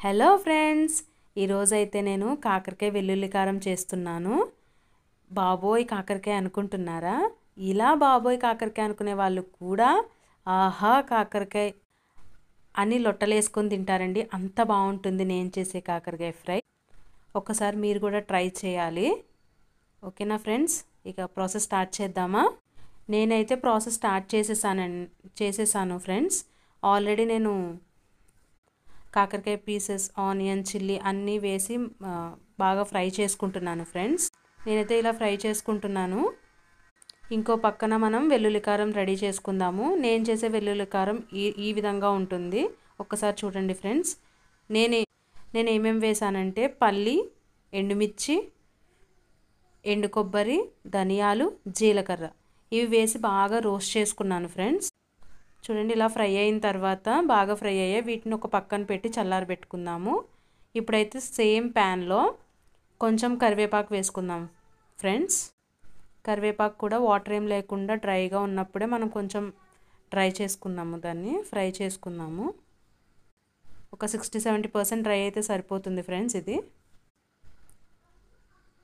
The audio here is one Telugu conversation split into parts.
హలో ఫ్రెండ్స్, ఈరోజైతే నేను కాకరకాయ వెల్లుల్లి కారం చేస్తున్నాను. బాబోయ్ కాకరకాయ అనుకుంటున్నారా? ఇలా బాబోయ్ కాకరకాయ అనుకునే వాళ్ళు కూడా ఆహా కాకరకాయ అని లొట్టలేసుకొని తింటారండి. అంత బాగుంటుంది నేను చేసే కాకరకాయ ఫ్రై. ఒకసారి మీరు కూడా ట్రై చేయాలి. ఓకేనా ఫ్రెండ్స్, ఇక ప్రాసెస్ స్టార్ట్ చేద్దామా? నేనైతే ప్రాసెస్ స్టార్ట్ చేసేసాను ఫ్రెండ్స్. ఆల్రెడీ నేను కాకరకాయ పీసెస్, ఆనియన్, చిల్లీ అన్నీ వేసి బాగా ఫ్రై చేసుకుంటున్నాను ఫ్రెండ్స్. నేనైతే ఇలా ఫ్రై చేసుకుంటున్నాను. ఇంకో పక్కన మనం వెల్లుల్లి కారం రెడీ చేసుకుందాము. నేను చేసే వెల్లుల్లి కారం ఈ విధంగా ఉంటుంది. ఒక్కసారి చూడండి ఫ్రెండ్స్. నేను ఏమేమి వేసానంటే పల్లి, ఎండుమిర్చి, ఎండు కొబ్బరి, ధనియాలు, జీలకర్ర ఇవి వేసి బాగా రోస్ట్ చేసుకున్నాను ఫ్రెండ్స్. చూడండి, ఇలా ఫ్రై అయిన తర్వాత బాగా ఫ్రై అయ్యాయి. వీటిని ఒక పక్కన పెట్టి చల్లారి పెట్టుకుందాము. ఇప్పుడైతే సేమ్ ప్యాన్లో కొంచెం కరివేపాకు వేసుకుందాం ఫ్రెండ్స్. కరివేపాకు కూడా వాటర్ ఏం లేకుండా డ్రైగా ఉన్నప్పుడే మనం కొంచెం డ్రై చేసుకుందాము, దాన్ని ఫ్రై చేసుకుందాము. ఒక 60-70% డ్రై అయితే సరిపోతుంది ఫ్రెండ్స్.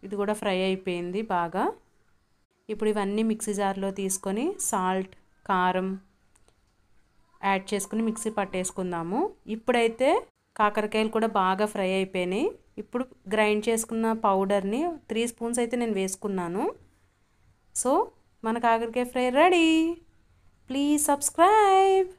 ఇది కూడా ఫ్రై అయిపోయింది బాగా. ఇప్పుడు ఇవన్నీ మిక్సీ జార్లో తీసుకొని సాల్ట్, కారం యాడ్ చేసుకుని మిక్సీ పట్టేసుకుందాము. ఇప్పుడైతే కాకరకాయలు కూడా బాగా ఫ్రై అయిపోయినాయి. ఇప్పుడు గ్రైండ్ చేసుకున్న పౌడర్ని 3 స్పూన్స్ అయితే నేను వేసుకున్నాను. సో మన కాకరకాయ ఫ్రై రెడీ. Please subscribe.